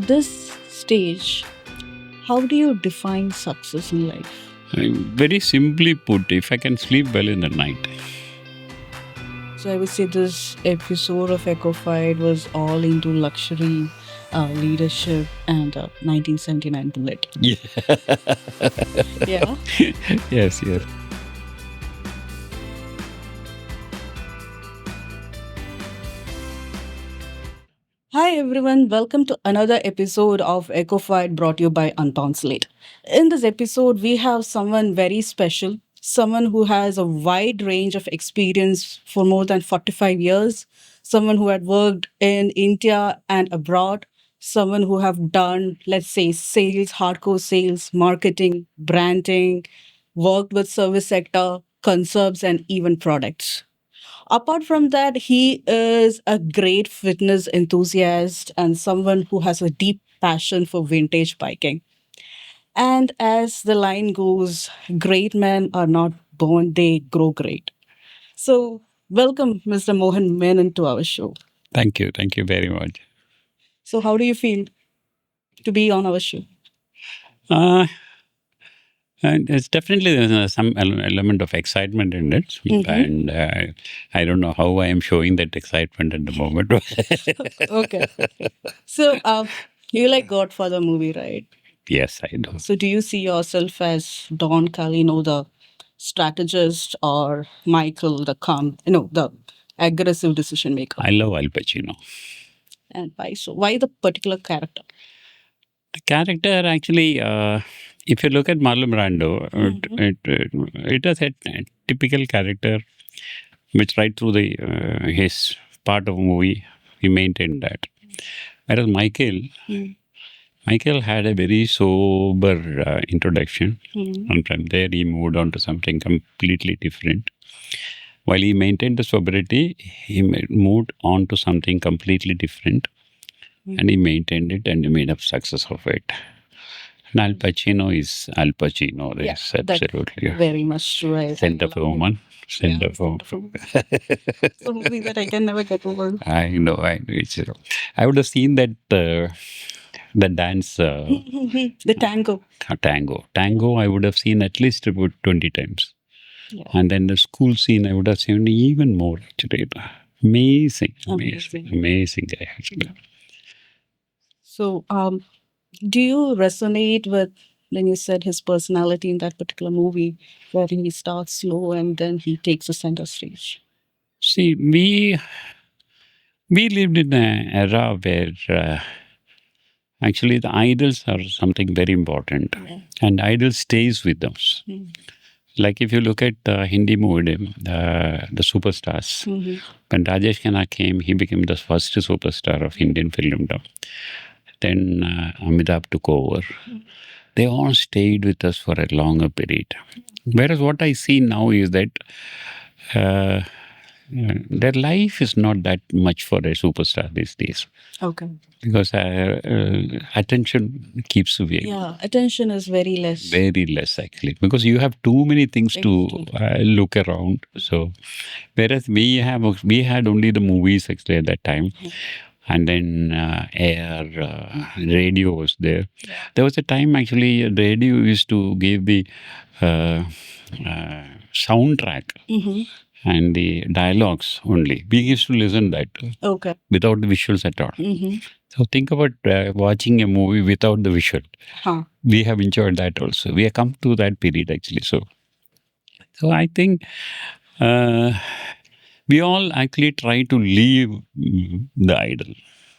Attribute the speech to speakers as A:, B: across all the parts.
A: this stage, how do you define success in life?
B: Very simply put, if I can sleep well in the night.
A: So I would say this episode of Echofied was all into luxury, leadership, and 1979 bullet.
B: Yeah.
A: Yeah.
B: Yes, yes.
A: Hi everyone, welcome to another episode of Echofied brought to you by Unbound Slate. In this episode, we have someone very special, someone who has a wide range of experience for more than 45 years, someone who had worked in India and abroad, someone who have done, let's say, sales, hardcore sales, marketing, branding, worked with service sector, concepts, and even products. Apart from that, he is a great fitness enthusiast and someone who has a deep passion for vintage biking. And as the line goes, great men are not born, they grow great. So, welcome, Mr. Mohan Menon, to our show.
B: Thank you. Thank you very much.
A: So, how do you feel to be on our show?
B: Uh, and it's definitely some element of excitement in it.
A: Mhm.
B: And I don't know how I am showing that excitement at the moment.
A: Okay. So, you like Godfather movie, right?
B: Yes, I do.
A: So, do you see yourself as Don Calino, the strategist, or Michael, the calm, the aggressive decision maker?
B: I love Al Pacino.
A: And why so? Why the particular character?
B: The character actually, if you look at Marlon Brando,
A: Mhm.
B: it is a typical character which right through the his part of movie, he maintained that. Whereas
A: Mm.
B: Michael had a very sober introduction,
A: Mm.
B: and from there he moved on to something completely different. While he maintained the sobriety, he moved on to something completely different, and he maintained it and he made a success of it. And Al Pacino is Al Pacino.
A: Yeah,
B: Yes,
A: that's
B: absolutely.
A: very much true. I
B: Scent of a
A: love him.
B: woman. Scent
A: Yeah,
B: of a
A: Scent of a Woman. It's a movie that I can never get over.
B: I know. I would have seen that the dance
A: The tango.
B: tango. Tango, I would have seen at least about 20 times.
A: Yeah.
B: And then the school scene, I would have seen even more actually.
A: Amazing.
B: Amazing guy actually.
A: So, do you resonate with when you said his personality in that particular movie, where he starts slow and then he takes the center stage?
B: See, we lived in an era where actually the idols are something very important,
A: Yeah.
B: and idol stays with us.
A: Mm.
B: Like if you look at Hindi movie, the superstars.
A: Mhm.
B: When Rajesh Khanna came, he became the first superstar of Indian film. Then Amitabh took over. They all stayed with us for a longer period. Whereas what I see now is that uh, their life is not that much for a superstar these days,
A: Okay.
B: because attention keeps away.
A: Yeah, attention is very less.
B: Very less actually, because you have too many things to look around. So, whereas we had only the movies actually at that time, and then air, radio was there.
A: Yeah.
B: There was a time actually radio used to give the soundtrack
A: Mm-hmm.
B: and the dialogues only. We used to listen that
A: Okay.
B: without the visuals at all.
A: Mm-hmm.
B: So think about watching a movie without the visual.
A: Huh.
B: We have enjoyed that also. We have come to that period actually. So I think we all actually try to leave the idol.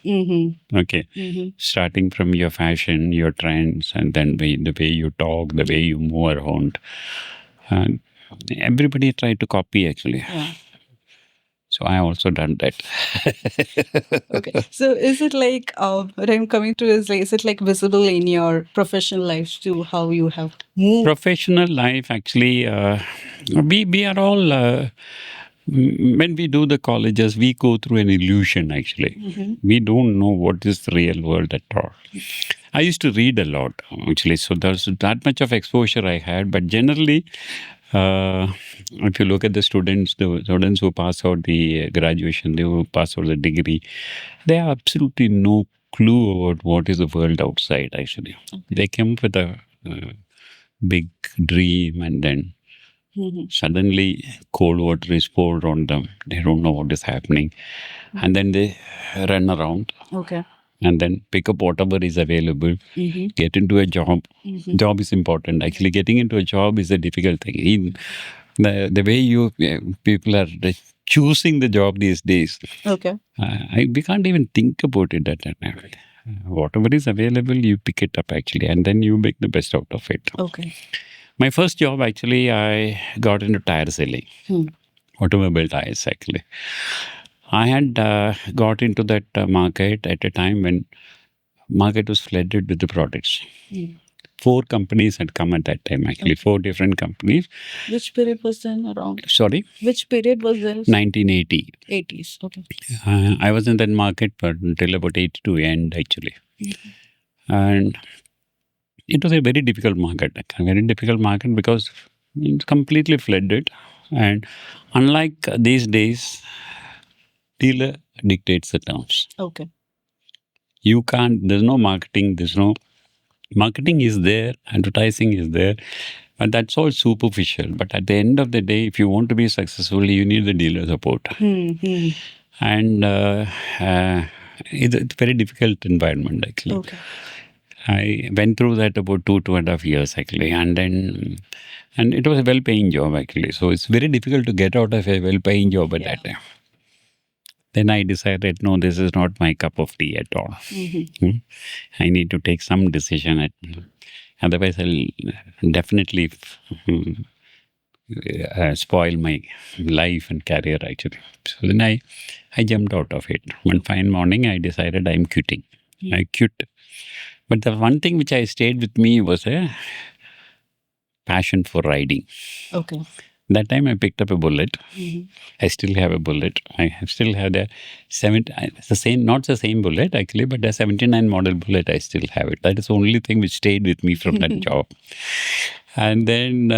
A: Mm-hmm.
B: Okay.
A: Mm-hmm.
B: Starting from your fashion, your trends, and then the way you talk, the way you move around. And everybody tried to copy actually.
A: Yeah.
B: So I also done that.
A: Okay. So is it like what I'm coming to is it like visible in your professional life too, how you have moved?
B: Professional life actually, we are all when we do the colleges, we go through an illusion actually.
A: Mm-hmm.
B: We don't know what is the real world at all. I used to read a lot actually, so there's that much of exposure I had. But generally, if you look at the students who pass out the graduation, they who pass out the degree, they have absolutely no clue about what is the world outside, actually. They come with a big dream, and then suddenly cold water is poured on them. They don't know what is happening. And then they run around.
A: Okay.
B: And then pick up whatever is available, get into a job. Job is important. Actually, getting into a job is a difficult thing. The way you people are choosing the job these days,
A: Okay.
B: we can't even think about it at that time. Whatever is available, you pick it up actually, and then you make the best out of it.
A: Okay.
B: My first job, actually, I got into tire selling, automobile tires, actually. I had got into that market at a time when market was flooded with the products. 4 companies had come at that time, actually, 4 different companies.
A: Which period was then around?
B: Sorry?
A: Which period was this?
B: 1980.
A: 80s. Okay.
B: I was in that market but until about 82 end, actually. And it was a very difficult market, because it's completely flooded. And unlike these days, dealer dictates the terms.
A: Okay.
B: You can't, there's no marketing, marketing is there, advertising is there, but that's all superficial. But at the end of the day, if you want to be successful, you need the dealer support. And it's a very difficult environment, actually.
A: Okay.
B: I went through that about 2.5 years, actually, and it was a well-paying job, actually. So it's very difficult to get out of a well-paying job at that time. Then I decided, no, this is not my cup of tea at all. I need to take some decision. Otherwise, I'll definitely spoil my life and career, actually. So then I jumped out of it. One fine morning, I decided I'm quitting. I quit. But the one thing which I stayed with me was a passion for riding.
A: Okay.
B: That time I picked up a bullet. I still have a bullet. I still have the not the same bullet, actually, but the 79 model bullet, I still have it. That is the only thing which stayed with me from that job. And then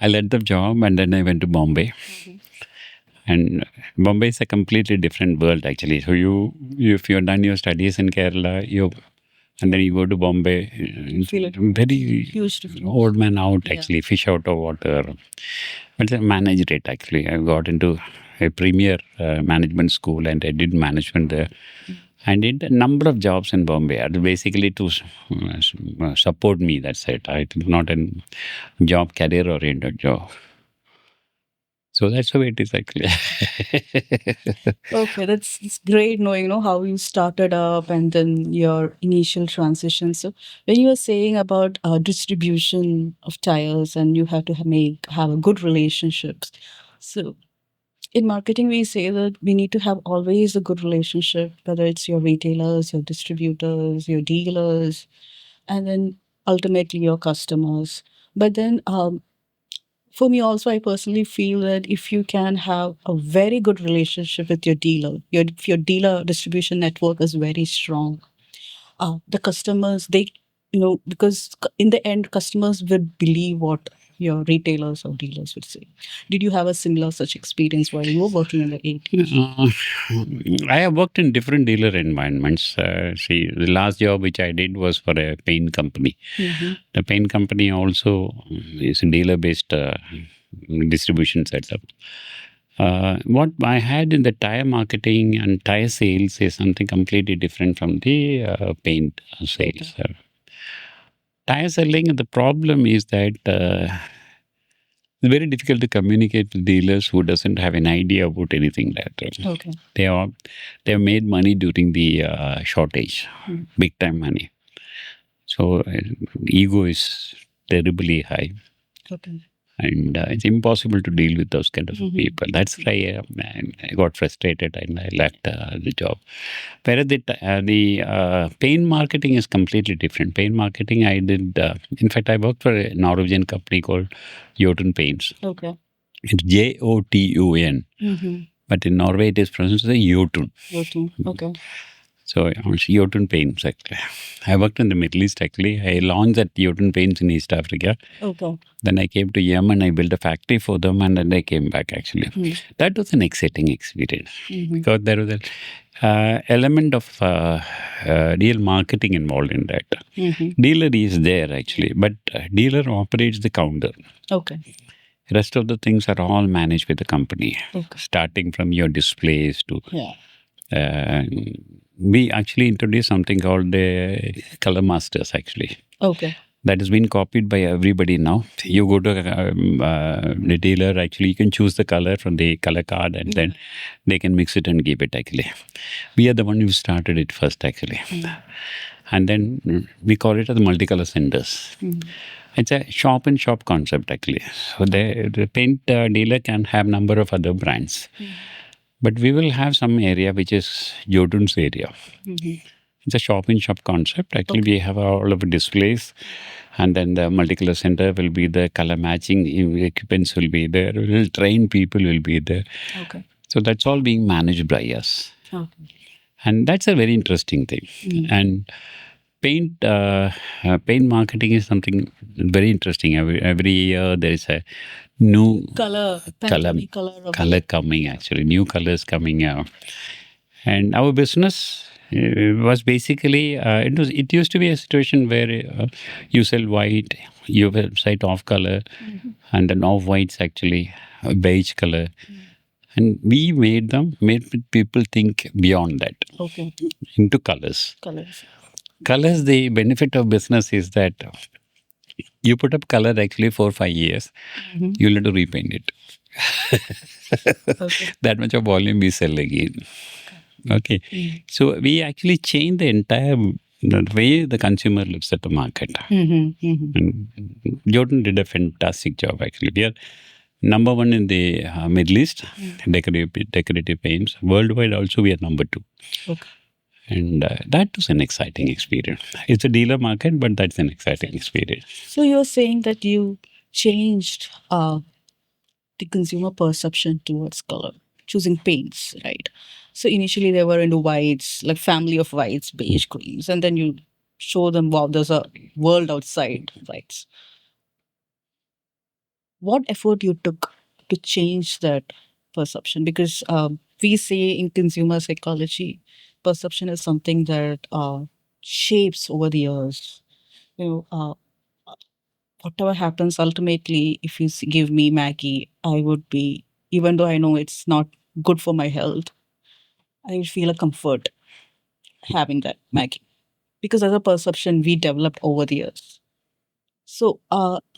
B: I left the job, and then I went to Bombay. And Bombay is a completely different world, actually. So if you've done your studies in Kerala, and then you go to Bombay,
A: Feel it.
B: very
A: Huge difference.
B: old man out, actually, fish out of water. But I managed it, actually. I got into a premier management school, and I did management there. I did a number of jobs in Bombay, basically to support me, that's it. It was not a job, career-oriented job. So that's the way it is, actually.
A: Okay, that's great knowing, how you started up and then your initial transition. So when you were saying about distribution of tires and you have to have a good relationships. So in marketing, we say that we need to have always a good relationship, whether it's your retailers, your distributors, your dealers, and then ultimately your customers. But then for me also, I personally feel that if you can have a very good relationship with your dealer, if your dealer distribution network is very strong, the customers, because in the end, customers would believe what your retailers or dealers would say. Did you have a similar such experience while you were working in the 80s?
B: I have worked in different dealer environments. See, the last job which I did was for a paint company. The paint company also is a dealer-based distribution setup. What I had in the tire marketing and tire sales is something completely different from the paint sales. Tire selling, the problem is that it's very difficult to communicate with dealers who doesn't have an idea about anything like that.
A: Okay.
B: They have made money during the shortage, big time money. So ego is terribly high.
A: Okay.
B: And it's impossible to deal with those kind of people. That's why I got frustrated and I left the job. Whereas the paint marketing is completely different. Paint marketing, I did, in fact, I worked for a Norwegian company called Jotun Paints.
A: Okay.
B: It's Jotun. But in Norway, it is pronounced as Jotun.
A: Jotun. Okay.
B: So Jotun Paints actually. I worked in the Middle East actually. I launched at Jotun Paints in East Africa.
A: Okay.
B: Then I came to Yemen. I built a factory for them, and then I came back actually. That was an exciting experience because there was an element of real marketing involved in that. Dealer is there actually, but dealer operates the counter.
A: Okay.
B: Rest of the things are all managed by the company,
A: Okay.
B: starting from your displays to.
A: Yeah.
B: Uh, we actually introduced something called the color masters actually.
A: Okay.
B: That has been copied by everybody now. You go to the dealer, actually, you can choose the color from the color card and then they can mix it and give it actually. We are the one who started it first actually. And then we call it as multicolor centers. It's a shop in shop concept actually. So the paint dealer can have number of other brands. But we will have some area which is Jotun's area. It's a shop in shop concept. Actually, we have all of the displays, and then the multicolor center will be the color matching equipments will be there. Will train people will be there.
A: Okay.
B: So that's all being managed by us,
A: Okay.
B: and that's a very interesting thing. And paint marketing is something very interesting. Every year there is a new
A: Color.
B: color color coming actually, new colors coming out. And our business was basically it used to be a situation where you sell white, your website off color, and then off whites actually beige color, and we made people think beyond that.
A: Okay.
B: Into colors.
A: Colors.
B: Colors. The benefit of business is that you put up color actually for 5 years, you'll have to repaint it.
A: Okay.
B: That much of volume we sell again. Okay. So we actually change the entire the way the consumer looks at the market. And Jordan did a fantastic job actually. We are number one in the Middle East, decorative paints. Worldwide also we are number two.
A: Okay.
B: And that was an exciting experience. It's a dealer market, but that's an exciting experience.
A: So you're saying that you changed the consumer perception towards color, choosing paints, right? So initially they were into whites, like family of whites, beige, creams, and then you show them, wow, there's a world outside whites. What effort you took to change that perception? Because we say in consumer psychology, perception is something that shapes over the years. You know, whatever happens, ultimately, if you give me Maggie, I would be, even though I know it's not good for my health, I would feel a comfort having that Maggie because that's a perception we developed over the years. So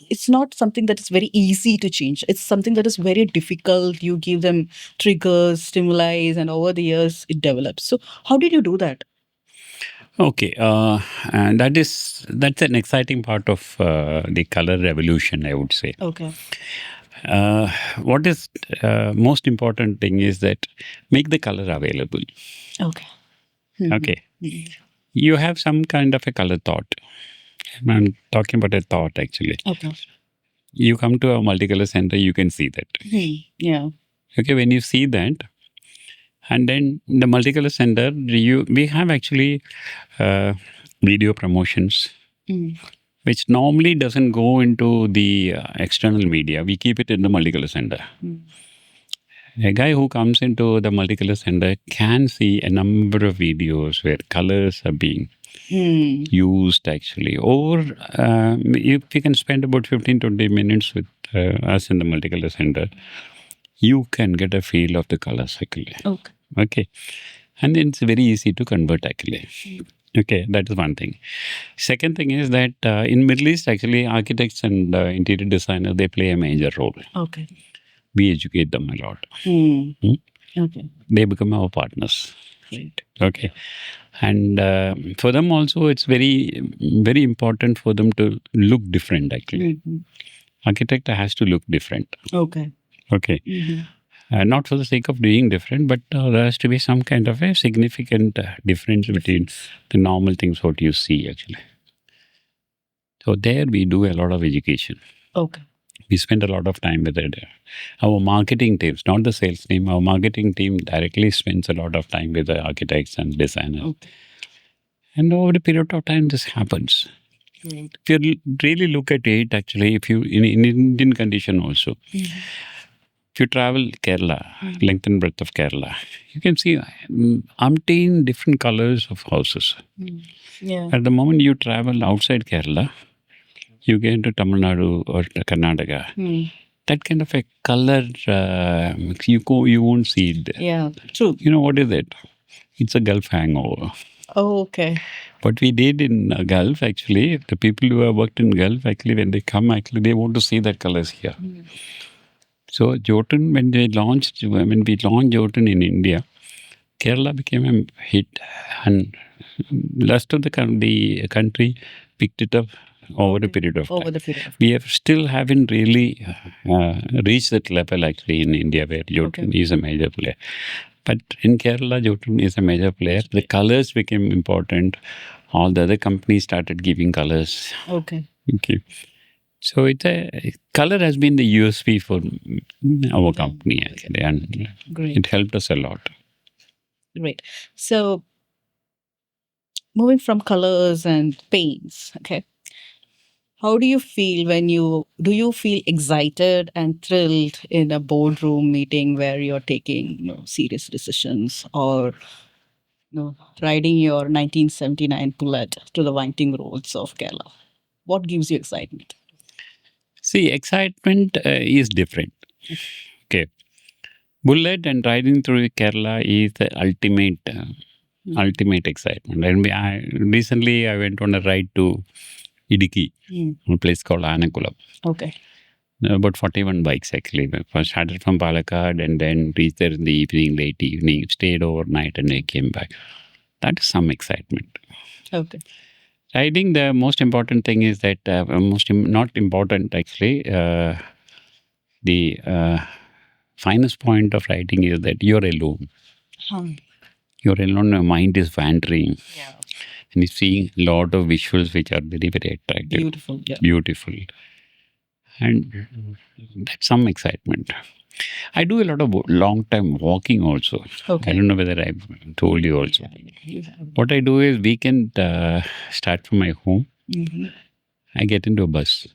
A: it's not something that is very easy to change. It's something that is very difficult. You give them triggers, stimuli, and over the years it develops. So how did you do that?
B: Okay, and that's an exciting part of the color revolution, I would say.
A: Okay.
B: What is most important thing is that make the color available.
A: Okay.
B: Okay, you have some kind of a color thought. I'm talking about a thought actually.
A: Okay.
B: You come to a multicolor center, you can see that.
A: Yeah.
B: Okay, when you see that, and then the multicolor center, we have actually video promotions, which normally doesn't go into the external media. We keep it in the multicolor center. A guy who comes into the multicolor center can see a number of videos where colors are being used actually. Or if you can spend about 15-20 minutes with us in the multicolor center, you can get a feel of the colors actually. Okay. And it's very easy to convert actually. Okay, that is one thing. Second thing is that in Middle East, actually, architects and interior designers, they play a major role.
A: Okay.
B: We educate them a lot.
A: Okay.
B: They become our partners.
A: Right.
B: Okay. And for them also, it's very, very important for them to look different actually. Architect has to look different.
A: Okay.
B: Okay. Not for the sake of doing different, but there has to be some kind of a significant difference between the normal things what you see actually. So there we do a lot of education.
A: Okay.
B: We spend a lot of time with it. Our marketing teams, not the sales team, our marketing team directly spends a lot of time with the architects and designers.
A: Okay.
B: And over a period of time, this happens.
A: Great.
B: If you really look at it, actually, if you in Indian condition also, if you travel Kerala, length and breadth of Kerala, you can see umpteen different colors of houses.
A: Yeah.
B: At the moment you travel outside Kerala, you get into Tamil Nadu or Karnataka. That kind of a color, you won't see it there.
A: Yeah. True.
B: You know what is it? It's a Gulf hangover.
A: Oh, okay.
B: What we did in Gulf, actually, the people who have worked in Gulf, actually, when they come, actually, they want to see that colors here. So Jotun, when we launched Jotun in India, Kerala became a hit, and rest of the country picked it up over a period of time.
A: Over the period of
B: We have still haven't really reached that level actually in India where Jotun is a major player. But in Kerala, Jotun is a major player. The colors became important. All the other companies started giving colors.
A: Okay.
B: Okay. So color has been the USP for our company actually, and
A: Great.
B: it helped us a lot.
A: Great. So moving from colors and paints, okay. How do you feel do you feel excited and thrilled in a boardroom meeting where you're taking serious decisions, or riding your 1979 bullet to the winding roads of Kerala? What gives you excitement?
B: See, excitement is different. Okay. Bullet and riding through Kerala is the ultimate excitement. And recently I went on a ride to Idiki, a place called Anakulam.
A: Okay.
B: About 41 bikes actually. First started from Palakkad and then reached there in the evening, late evening, stayed overnight and I came back. That is some excitement.
A: Okay.
B: Riding, the most important thing is that, not important actually, the finest point of riding is that you're alone. You're alone, your mind is wandering.
A: Yeah.
B: And you're seeing a lot of visuals which are very, very attractive.
A: Beautiful. Yeah.
B: Beautiful. And that's some excitement. I do a lot of long time walking also.
A: Okay.
B: I don't know whether I've told you also. What I do is weekend start from my home. I get into a bus.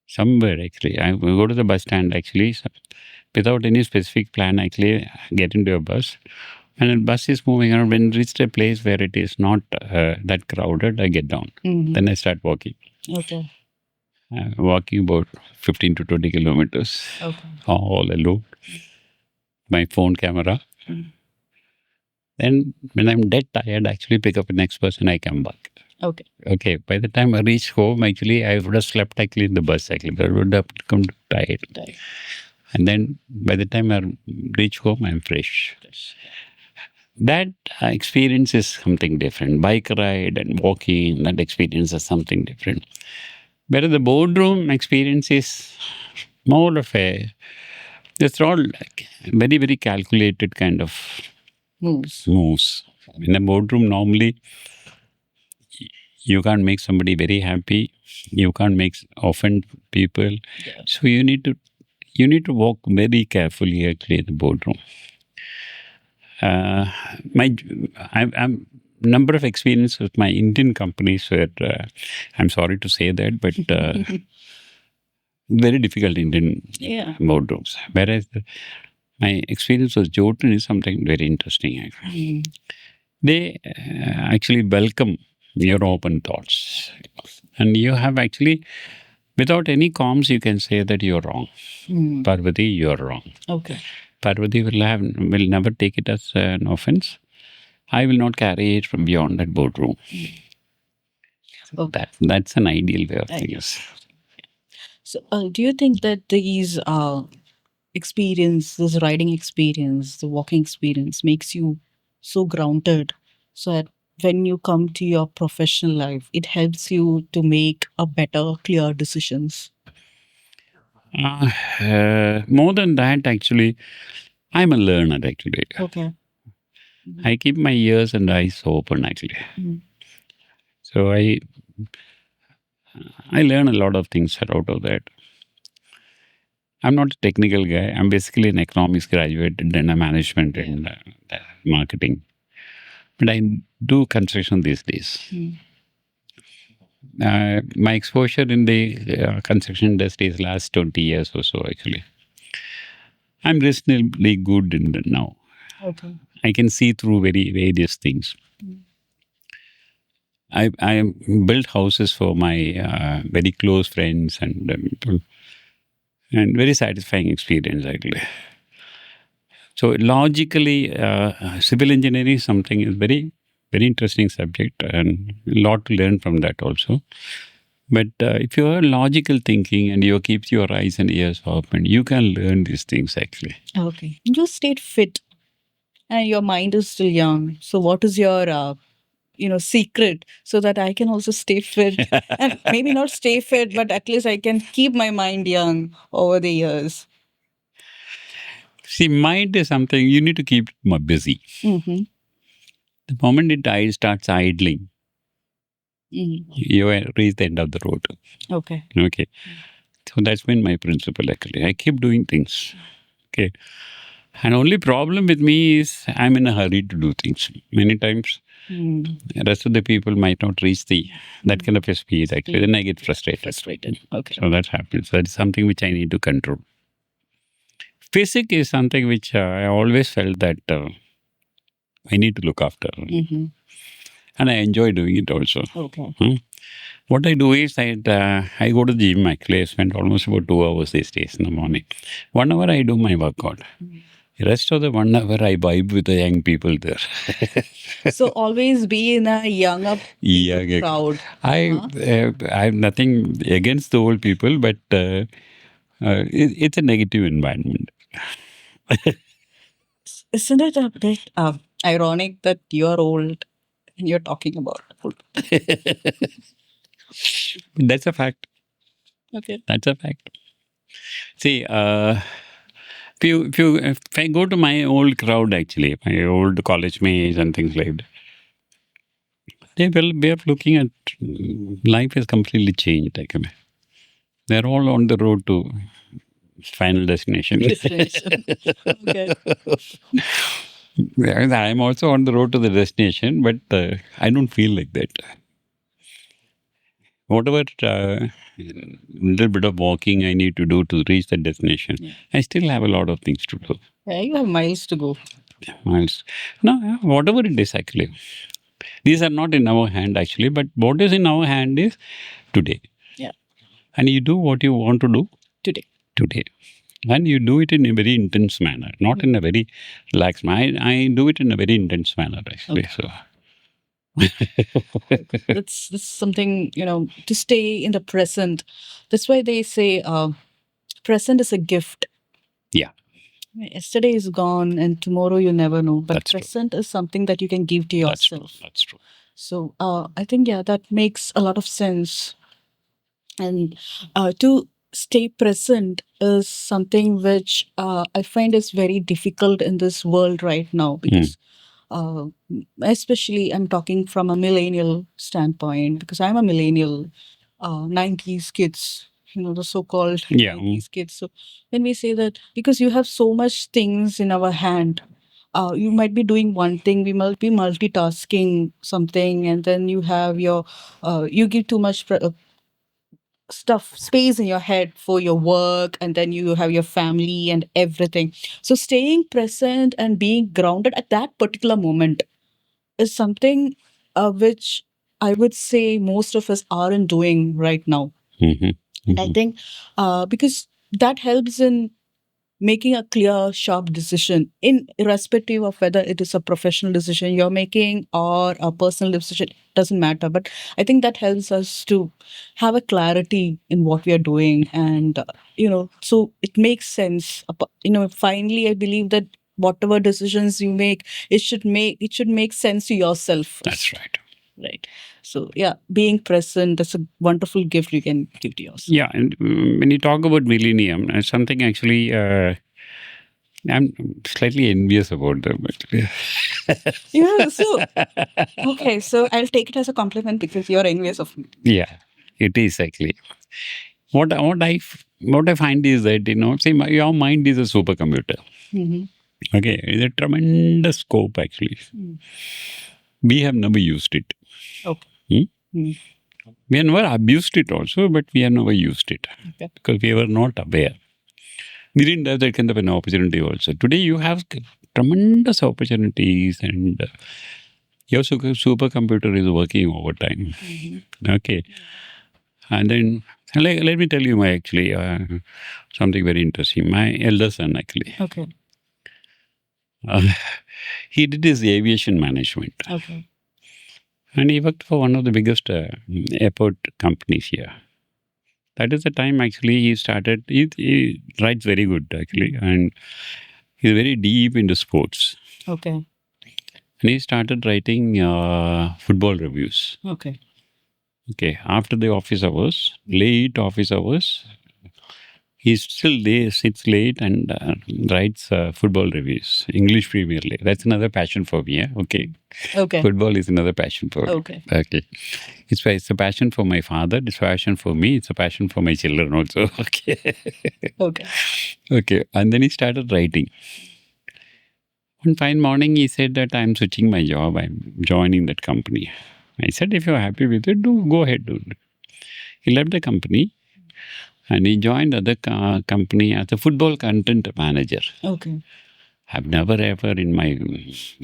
B: Somewhere actually. I will go to the bus stand actually. Without any specific plan, actually, I get into a bus. And the bus is moving around. When I reach a place where it is not that crowded, I get down. Then I start walking.
A: Okay.
B: Walking about 15 to 20 kilometers. Okay. All alone. My phone camera. Then when I'm dead tired, I actually pick up the next bus and I come back.
A: Okay.
B: Okay. By the time I reach home, actually, I would have slept actually in the bus actually. But I would have come tired. And then by the time I reach home, I'm fresh. That experience is something different. Bike ride and walking, that experience is something different. Whereas the boardroom experience is more of it's all like very, very calculated kind of moves. In a boardroom, normally, you can't make somebody very happy. You can't offend people. Yeah. So you need to walk very carefully actually in the boardroom. I'm number of experiences with my Indian companies where I'm sorry to say that, but very difficult Indian boardrooms. Whereas my experience with Jotun is something very interesting. Actually. They actually welcome your open thoughts, and you have actually, without any comms, you can say that you're wrong. Parvati, you're wrong. Okay. Parvati will never take it as an offense. I will not carry it from beyond that boardroom. Okay. That's an ideal way of things.
A: So, do you think that these this riding experience, the walking experience, makes you so grounded, so that when you come to your professional life, it helps you to make a better, clear decisions?
B: More than that, actually, I'm a learner. Actually, okay. I keep my ears and eyes open. Actually, so I learn a lot of things out of that. I'm not a technical guy. I'm basically an economics graduate, then a management and marketing. But I do construction these days. My exposure in the construction industry is last 20 years or so, actually. I'm reasonably good in it now.
A: Okay.
B: I can see through very various things. I built houses for my very close friends and very satisfying experience, actually. So logically, civil engineering is something is very interesting subject and a lot to learn from that also. But if you are logical thinking and you keep your eyes and ears open, you can learn these things actually.
A: Okay. You stayed fit and your mind is still young. So what is your secret so that I can also stay fit and maybe not stay fit, but at least I can keep my mind young over the years.
B: See, mind is something you need to keep busy.
A: Mm-hmm.
B: The moment it starts idling, you reach the end of the road.
A: Okay.
B: Okay. So that's been my principle actually. I keep doing things. Okay. And only problem with me is I'm in a hurry to do things. Many times the rest of the people might not reach that kind of a speed actually. Then I get frustrated.
A: Okay.
B: So that happens. That is something which I need to control. Physics is something which I always felt that I need to look after. And I enjoy doing it also.
A: Okay.
B: What I do is I go to the gym actually. I spend almost about 2 hours these days in the morning. 1 hour I do my workout. The rest of the 1 hour I vibe with the young people there.
A: So always be in a younger crowd.
B: I have nothing against the old people, but it's a negative environment.
A: Isn't it a bit ironic that you're old and you're talking about old?
B: That's a fact.
A: Okay.
B: That's a fact. See, if I go to my old crowd, actually, my old college mates and things like that, they will be looking at life has completely changed. Actually. They're all on the road to final destination.
A: Okay.
B: I'm also on the road to the destination, but I don't feel like that. Whatever little bit of walking I need to do to reach the destination, I still have a lot of things to do.
A: Yeah, you have miles to go.
B: Miles. No, whatever it is actually. These are not in our hand actually, but what is in our hand is today.
A: Yeah.
B: And you do what you want to do
A: Today.
B: And you do it in a very intense manner, not in a very relaxed manner. I do it in a very intense manner actually.
A: Okay.
B: So
A: that's something, to stay in the present. That's why they say present is a gift.
B: Yeah.
A: Yesterday is gone and tomorrow you never know. But
B: That's
A: present is something that you can give to yourself.
B: That's true.
A: So I think, that makes a lot of sense. And to stay present is something which I find is very difficult in this world right now because uh, especially I'm talking from a millennial standpoint because I'm a millennial, 90s kids, the so-called 90s kids. So when we say that, because you have so much things in our hand, you might be doing one thing, we might be multitasking something, and then you have you give too much space in your head for your work, and then you have your family and everything. So staying present and being grounded at that particular moment is something which I would say most of us aren't doing right now. And I think because that helps in making a clear, sharp decision, in irrespective of whether it is a professional decision you're making or a personal decision, doesn't matter. But I think that helps us to have a clarity in what we are doing, and so it makes sense. Finally, I believe that whatever decisions you make, it should make sense to yourself.
B: That's right.
A: Right. So yeah, being present, that's a wonderful gift you can give to yourself.
B: Yeah, and when you talk about millennium, something actually I'm slightly envious about them. Actually.
A: Yeah. So okay. So I'll take it as a compliment because you're envious of me.
B: Yeah, it is actually. What I what I find is that, see, your mind is a supercomputer. Okay, it's a tremendous scope actually. We have never used it.
A: Okay.
B: We have never abused it also, but we have never used it because we were not aware. We didn't have that kind of an opportunity also. Today you have tremendous opportunities and your supercomputer is working overtime. Okay. And then let me tell you my actually something very interesting. My elder son actually.
A: Okay.
B: Uh, he did his aviation management.
A: Okay.
B: And he worked for one of the biggest airport companies here. That is the time actually he started. He writes very good actually, and he's very deep into sports.
A: Okay.
B: And he started writing football reviews.
A: Okay.
B: Okay, after the office hours, late office hours, he still sits late and writes football reviews, English Premier League. That's another passion for me. Okay.
A: Okay.
B: Football is another passion for me.
A: Okay.
B: Okay. It's a passion for my father. It's a passion for me. It's a passion for my children also. Okay.
A: Okay.
B: Okay. And then he started writing. One fine morning, he said that I'm switching my job. I'm joining that company. I said, if you're happy with it, go ahead. Do it. He left the company and he joined other company as a football content manager.
A: Okay.
B: I've never ever in my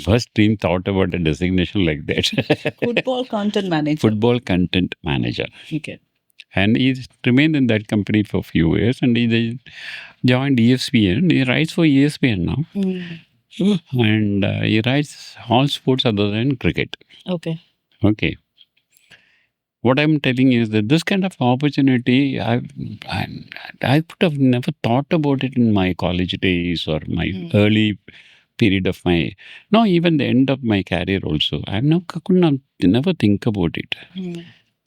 B: first dream thought about a designation like that.
A: Football content manager.
B: Football content manager.
A: Okay.
B: And he's remained in that company for a few years and he joined ESPN. He writes for ESPN now. And he writes all sports other than cricket.
A: Okay.
B: Okay. What I'm telling you is that this kind of opportunity, I would have never thought about it in my college days or my early period of my, no, even the end of my career also. Could never think about it.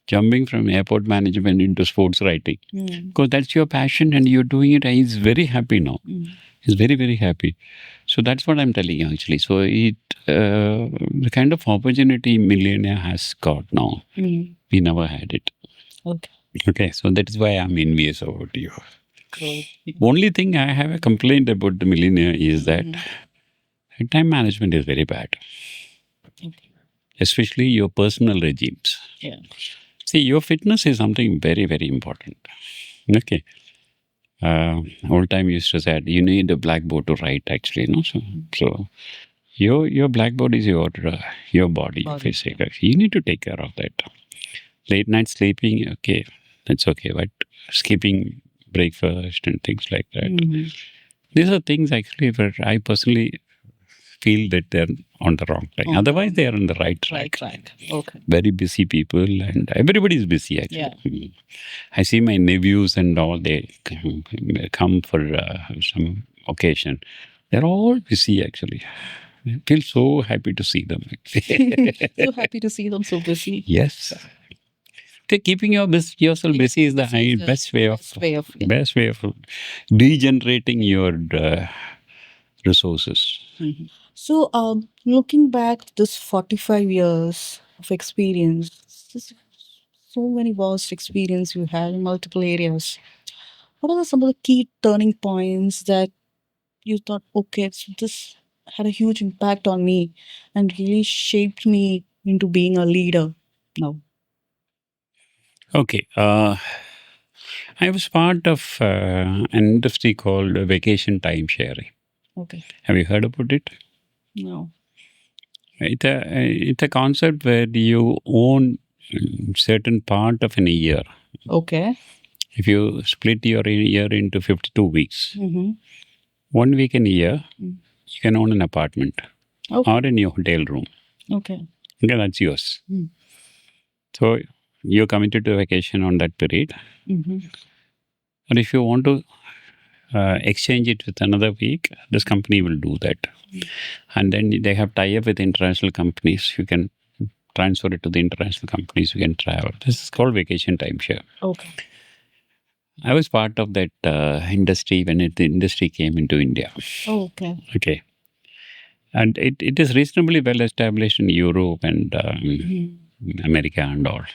B: Jumping from airport management into sports writing. Because that's your passion and you're doing it. He's very happy now. He's very, very happy. So that's what I'm telling you actually. So the kind of opportunity millionaire has got now, we never had it.
A: Okay.
B: Okay, so that is why I'm envious about you.
A: Cool.
B: Only thing I have a complaint about the millionaire is that time management is very bad.
A: Okay.
B: Especially your personal regimes.
A: Yeah.
B: See, your fitness is something very, very important. Okay. Old time used to say you need a blackboard to write actually, no? So your blackboard is your body. Basically. You need to take care of that. Late night sleeping, okay, that's okay, but skipping breakfast and things like that. These are things actually where I personally feel that they're on the wrong track. Otherwise, they are on the right track.
A: Okay.
B: Very busy people and everybody is busy actually.
A: Yeah.
B: I see my nephews and all, they come for some occasion. They're all busy actually. I feel so happy to see them.
A: So happy to see them so busy.
B: Yes. Keeping yourself busy is the best way of regenerating your resources.
A: So, looking back this 45 years of experience, this so many vast experience you had in multiple areas. What are some of the key turning points that you thought, okay, so this had a huge impact on me and really shaped me into being a leader now?
B: Okay. I was part of an industry called vacation time sharing.
A: Okay.
B: Have you heard about it?
A: No.
B: It's a concept where you own certain part of an year.
A: Okay.
B: If you split your year into 52 weeks, 1 week in a year, you can own an apartment or in your hotel room. Okay, that's yours. So you're committed to vacation on that period. But if you want to exchange it with another week, this company will do that. And then they have tie-up with international companies. You can transfer it to the international companies. You can travel. This is called vacation timeshare.
A: Okay.
B: I was part of that industry when the industry came into India.
A: Okay.
B: Okay. And it is reasonably well established in Europe and America and all.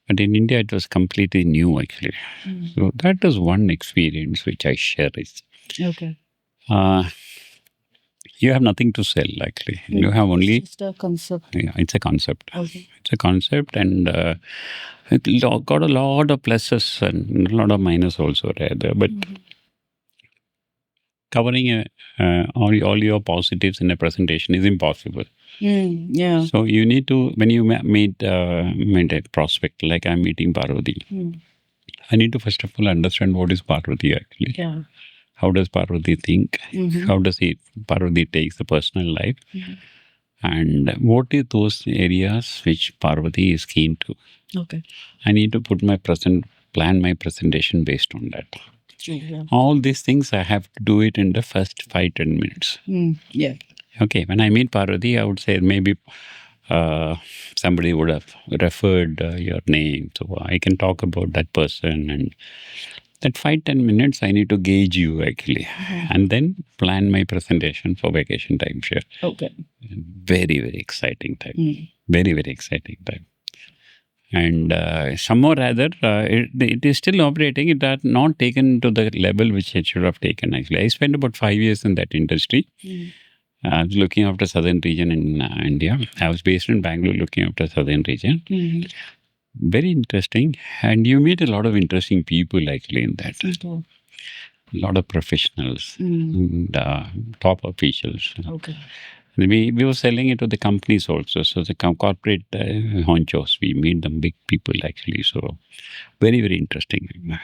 B: But in India, it was completely new, actually. So that is one experience which I cherish.
A: Okay.
B: Uh, you have nothing to sell, actually. You have only,
A: It's just a concept.
B: yeah, it's a concept.
A: Okay.
B: It's a concept, and got a lot of pluses and a lot of minus also rather. But covering all your positives in a presentation is impossible.
A: Yeah.
B: So you need to, when you meet a prospect, like I'm meeting Parvati, I need to first of all understand what is Parvati actually.
A: Yeah.
B: How does Parvati think? How does Parvati takes the personal life? And what is those areas which Parvati is keen to?
A: Okay.
B: I need to plan my presentation based on that.
A: Yeah.
B: All these things I have to do it in the first 5-10 minutes.
A: Yeah.
B: Okay, when I meet Parvati, I would say maybe somebody would have referred your name, so I can talk about that person, and that 5-10 minutes I need to gauge you actually, and then plan my presentation for vacation time share.
A: Okay.
B: Very very exciting time. Very very exciting time. And somehow rather, it is still operating. It had not taken to the level which it should have taken. Actually, I spent about 5 years in that industry. I was looking after southern region in India. I was based in Bangalore, looking after southern region. Very interesting, and you meet a lot of interesting people actually in that.
A: Okay.
B: A lot of professionals, and, top officials.
A: Okay.
B: We were selling it to the companies also. So the corporate honchos, we meet them big people actually. So very, very interesting.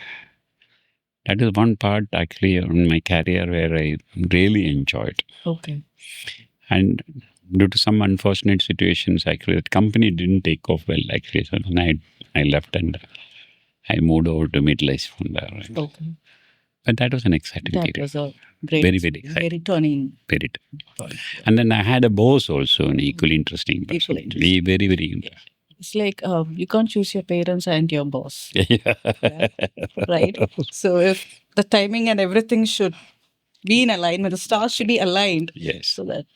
B: That is one part actually on my career where I really enjoyed.
A: Okay.
B: And due to some unfortunate situations, actually, that company didn't take off well actually. So then I left and I moved over to Middle East from there.
A: Okay.
B: But that was an exciting
A: That
B: period.
A: was a great,
B: Very, very exciting.
A: very turning
B: Very.
A: point.
B: And then I had a boss also, an equally interesting person.
A: Equally interesting.
B: Very, very interesting.
A: It's like you can't choose your parents and your boss,
B: Yeah.
A: right? So if the timing and everything should be in alignment, the stars should be aligned.
B: Yes.
A: So that,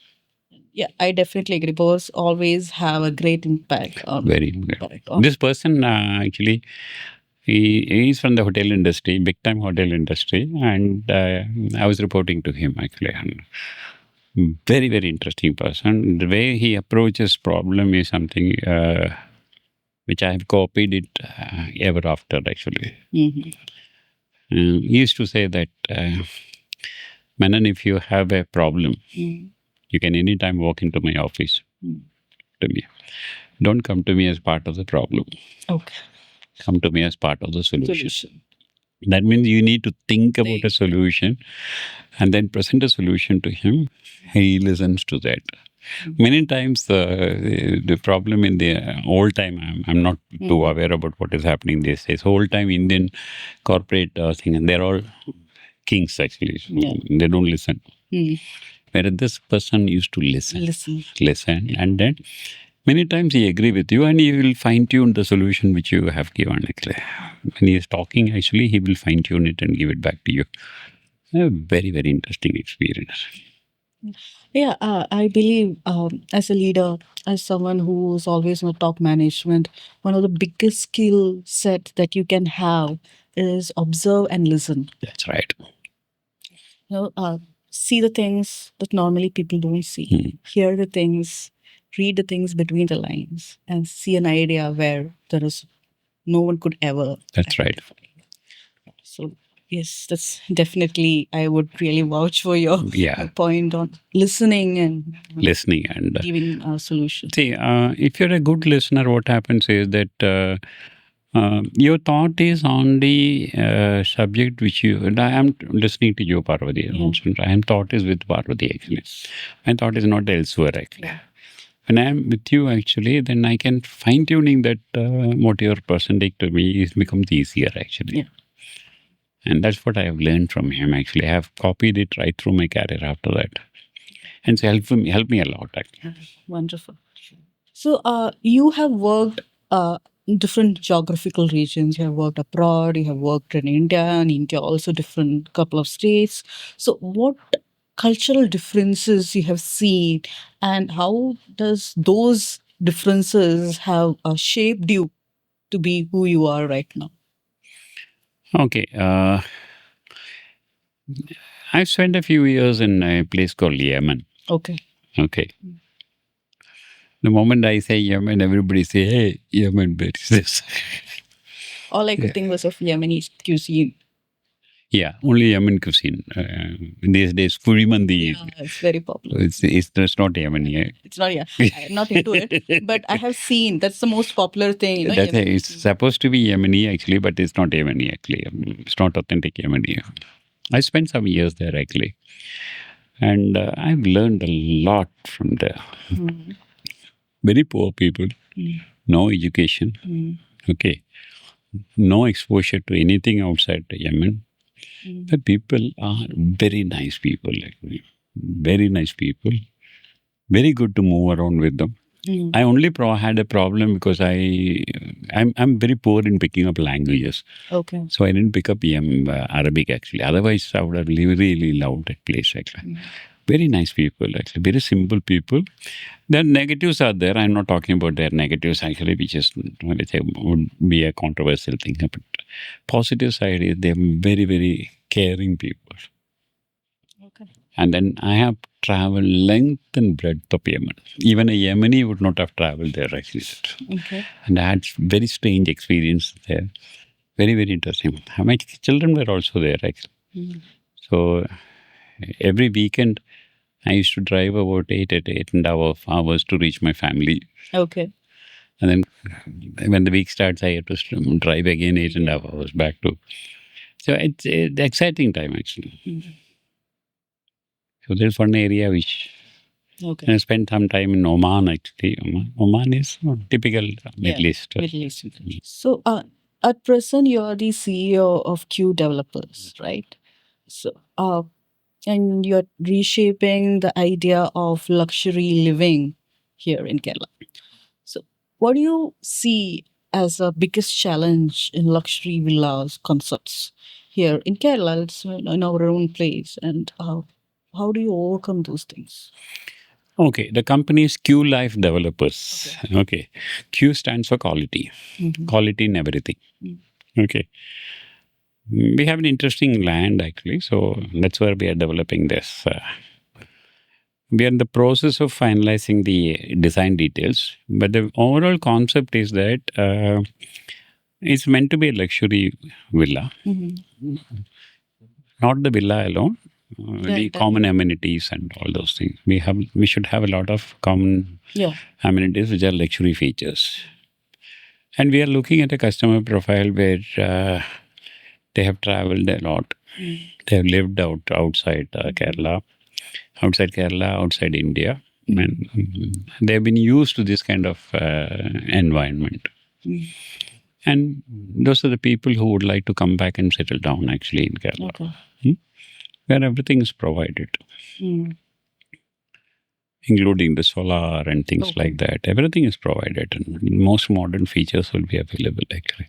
A: yeah, I definitely agree. Boss always have a great impact on.
B: Very good. This person actually, he's from the hotel industry, big time hotel industry, and I was reporting to him actually. And very, very interesting person. The way he approaches problem is something which I have copied it ever after actually. He used to say that, Menon, if you have a problem, you can anytime walk into my office to me. Don't come to me as part of the problem.
A: Okay.
B: Come to me as part of the solution. That means you need to think about a solution and then present a solution to him. He listens to that. Many times the problem in the old time, I'm not too aware about what is happening these days. Old time Indian corporate thing, and they're all kings actually. So they don't listen. Whereas this person used to listen, and then many times he agree with you, and he will fine tune the solution which you have given. Actually, when he is talking, actually he will fine tune it and give it back to you. A very very interesting experience.
A: Yeah, I believe as a leader, as someone who's always in the top management, one of the biggest skill set that you can have is observe and listen.
B: That's right.
A: See the things that normally people don't see, hear the things, read the things between the lines, and see an idea where there is no one could ever.
B: That's right.
A: So yes, that's definitely, I would really vouch for your point on listening and giving a solution.
B: See, if you're a good listener, what happens is that your thought is on the subject which you. And I am listening to you, Parvati. I am thought is with Parvati actually. My thought is not elsewhere actually. When I am with you actually, then I can fine tuning that what you're presenting to me is becomes easier actually. And that's what I have learned from him actually. I have copied it right through my career after that. And it's helped me a lot actually.
A: Wonderful. So you have worked in different geographical regions. You have worked abroad, you have worked in India, and India also different couple of states. So what cultural differences you have seen, and how does those differences have shaped you to be who you are right now?
B: Okay. I spent a few years in a place called Yemen.
A: Okay.
B: Okay. The moment I say Yemen, everybody say, "Hey, Yemen, where is this?"
A: All I could
B: Yeah.
A: think was of Yemeni cuisine.
B: Yeah, only Yemen cuisine. These days, Kurimandi,
A: Yeah, it's very popular.
B: it's just not Yemeni. Eh?
A: It's not, yeah, I'm not into it, but I have seen that's the most popular thing,
B: That's
A: Yemeni
B: it's
A: cuisine.
B: supposed to be Yemeni actually, but it's not Yemeni actually. It's not authentic Yemeni. I spent some years there actually, and I've learned a lot from there.
A: Mm.
B: Very poor people, no education, okay, no exposure to anything outside Yemen. The people are very nice people, actually. Very nice people. Very good to move around with them. I only had a problem because I'm very poor in picking up languages.
A: Okay.
B: So I didn't pick up Arabic actually. Otherwise, I would have really loved that place actually. Very nice people actually. Very simple people. Their negatives are there. I'm not talking about their negatives actually, which is would be a controversial thing. But positive side is they're very caring people.
A: Okay.
B: And then I have traveled length and breadth of Yemen. Even a Yemeni would not have traveled there actually.
A: Okay.
B: And I had very strange experience there. Very interesting. My children were also there actually. So every weekend I used to drive about 8 and a half hours to reach my family.
A: Okay.
B: And then when the week starts, I have to drive again 8 and a half hours back to. So it's exciting time actually. So there's one area which
A: Okay.
B: I spent some time in Oman actually. Oman is typical Middle East.
A: Middle East. So, at present, you are the CEO of Q Developers, right? So, and you're reshaping the idea of luxury living here in Kerala. So, what do you see as a biggest challenge in luxury villas concepts here in Kerala? It's in our own place, and how do you overcome those things?
B: Okay, the company is QLife Developers. Okay. Q stands for quality. Quality in everything. Okay. We have an interesting land actually, so that's where we are developing this. We are in the process of finalizing the design details, but the overall concept is that it's meant to be a luxury villa, not the villa alone. The common amenities and all those things. We should have a lot of common amenities which are luxury features. And we are looking at a customer profile where they have traveled a lot. They have lived outside Kerala, outside India. And they've been used to this kind of environment. And those are the people who would like to come back and settle down actually in Kerala, where everything is provided, including the solar and things like that. Everything is provided, and most modern features will be available actually.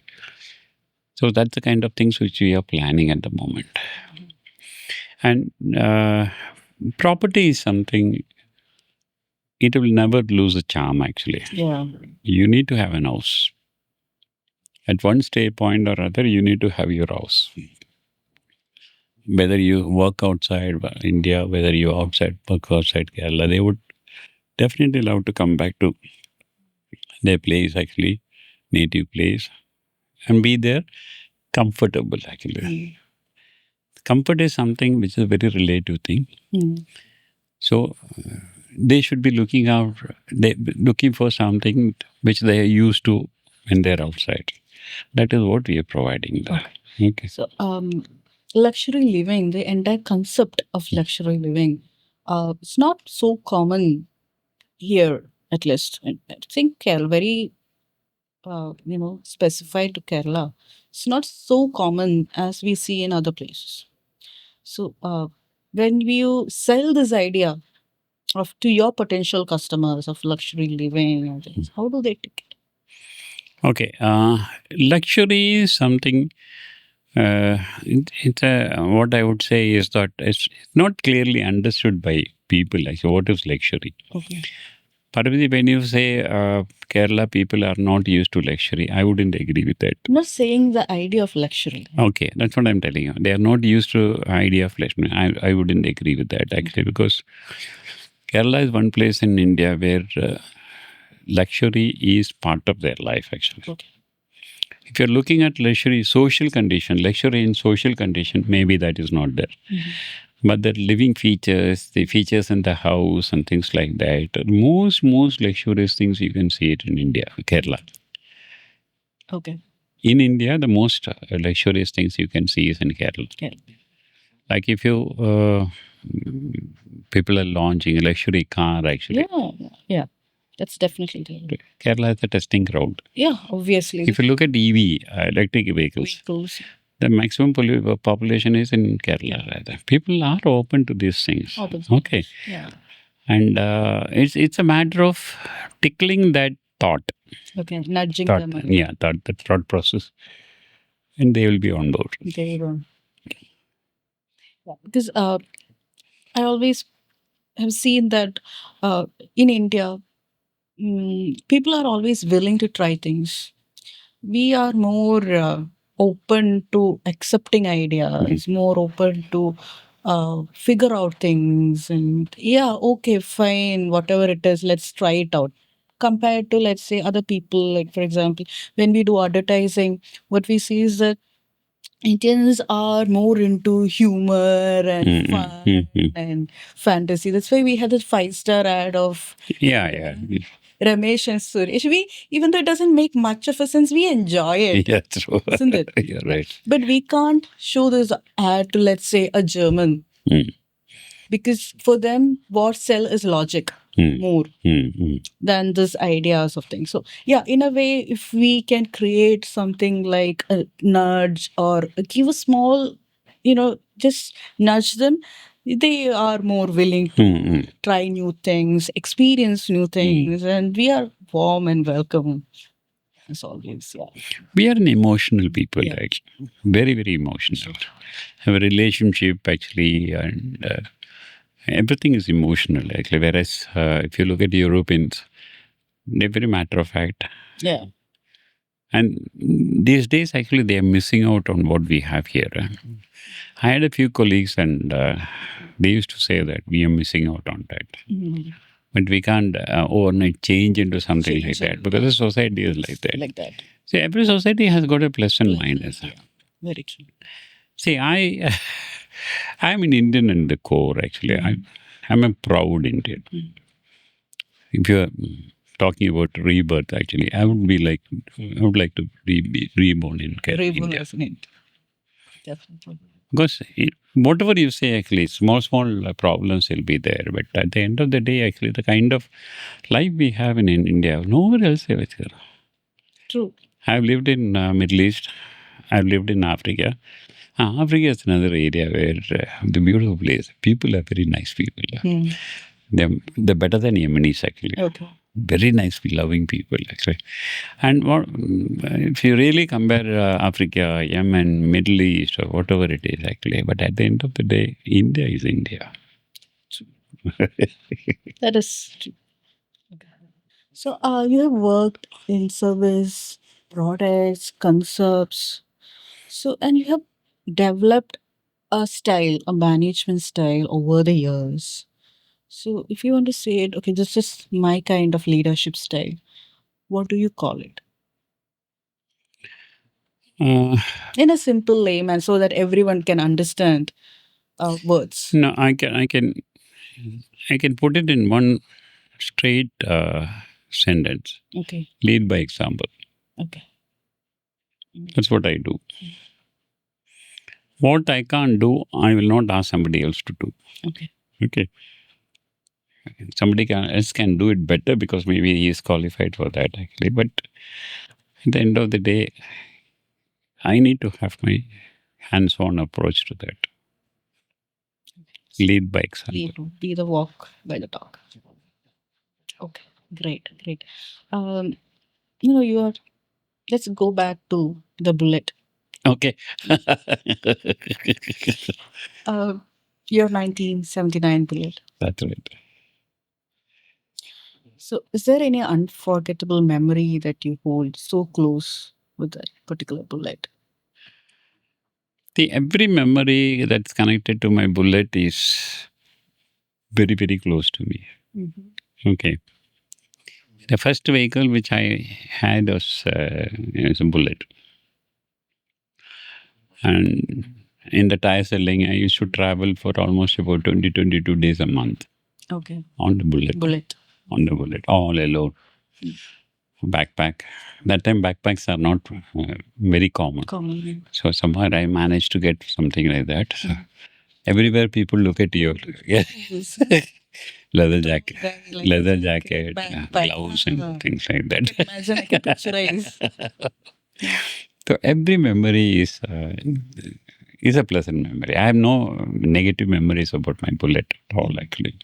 B: So that's the kind of things which we are planning at the moment. And property is something, it will never lose a charm actually.
A: Yeah.
B: You need to have an house. At one stay point or other, you need to have your house. Whether you work outside India, whether you work outside Kerala, they would definitely love to come back to their place actually, native place, and be there comfortable actually. Comfort is something which is a very relative thing. So they should be looking for something which they are used to when they're outside. That is what we are providing there. Okay.
A: So, luxury living, the entire concept of luxury living, it's not so common here, at least. I think Kerala, very, specified to Kerala. It's not so common as we see in other places. So, when you sell this idea of to your potential customers of luxury living and things, how do they take it?
B: Okay. Luxury is something. What I would say is that it's not clearly understood by people. Like, what is luxury?
A: Okay.
B: Parvati, when you say Kerala people are not used to luxury, I wouldn't agree with that.
A: I'm not saying the idea of luxury.
B: Okay, that's what I'm telling you. They are not used to idea of luxury. I wouldn't agree with that actually because Kerala is one place in India where luxury is part of their life actually.
A: Okay.
B: If you're looking at luxury in social condition, maybe that is not there. But the living features, the features in the house and things like that, most luxurious things you can see it in India, Kerala.
A: Okay.
B: In India, the most luxurious things you can see is in Kerala.
A: Okay.
B: Like if you people are launching a luxury car actually.
A: Yeah. That's definitely there.
B: Kerala is a testing ground.
A: Yeah, obviously.
B: If you look at EV, electric vehicles, the maximum population is in Kerala. Rather. People are open to these things. Okay.
A: Yeah.
B: And it's a matter of tickling that thought.
A: Okay. Nudging
B: Thought,
A: them.
B: yeah, the thought process. And they will be on board.
A: They don't. Yeah. Because I always have seen that in India, people are always willing to try things. We are more open to accepting ideas, more open to figure out things. And yeah, okay, fine, whatever it is, let's try it out. Compared to, let's say, other people, like for example, when we do advertising, what we see is that Indians are more into humor and fun and fantasy. That's why we had this 5-star ad of
B: Yeah.
A: Ramesh and Suresh. Even though it doesn't make much of a sense, we enjoy it.
B: Yeah, true.
A: Isn't it?
B: You're right.
A: But we can't show this ad to, let's say, a German. Because for them, what sell is logic more than this ideas of things. So yeah, in a way, if we can create something like a nudge or give a small, just nudge them, they are more willing to try new things, experience new things, and we are warm and welcome as always. Yeah.
B: We are an emotional people, like very, very emotional. Have a relationship actually, and everything is emotional. Actually, whereas if you look at Europeans, they're very matter of fact.
A: Yeah.
B: And these days, actually, they are missing out on what we have here. I had a few colleagues, and they used to say that we are missing out on that. But we can't overnight change into something like that because the society is like that.
A: Like that.
B: See, every society has got a plus and minus.
A: Very true.
B: See, I'm an Indian in the core, actually. I'm a proud Indian. If you're talking about rebirth, actually, I would like to be reborn in India.
A: Definitely.
B: Because whatever you say, actually, small problems will be there. But at the end of the day, actually, the kind of life we have in India, nowhere else is there.
A: True.
B: I've lived in Middle East. I've lived in Africa. Africa is another area where the beautiful place. People are very nice people. They're better than Yemenis, actually.
A: Okay.
B: Very nice, loving people, actually. And if you really compare Africa, Yemen, Middle East, or whatever it is, actually, but at the end of the day, India is India.
A: That is true. Okay. So, you have worked in service, products, concepts. So, and you have developed a style, a management style over the years. So, if you want to say it, okay, this is my kind of leadership style, what do you call it? In a simple layman, so that everyone can understand words.
B: No, I can put it in one straight sentence.
A: Okay.
B: Lead by example.
A: Okay.
B: That's what I do. What I can't do, I will not ask somebody else to do.
A: Okay.
B: Okay. Somebody else can do it better because maybe he is qualified for that, actually. But at the end of the day, I need to have my hands-on approach to that. Lead by example.
A: Be the walk by the talk. Okay, great. You are. Let's go back to the bullet.
B: Okay.
A: Your 1979 bullet.
B: That's right.
A: So, is there any unforgettable memory that you hold so close with that particular bullet?
B: Every memory that's connected to my bullet is very, very close to me. Okay. The first vehicle which I had was a bullet. And in the tire selling, I used to travel for almost about 22 days a month.
A: Okay.
B: On the bullet. On the bullet, all alone. Backpack. That time backpacks are not very common. So somehow I managed to get something like that. So everywhere people look at you. Yes. leather jacket, gloves and things like that.
A: Imagine I can picturize.
B: So every memory is a pleasant memory. I have no negative memories about my bullet at all, actually.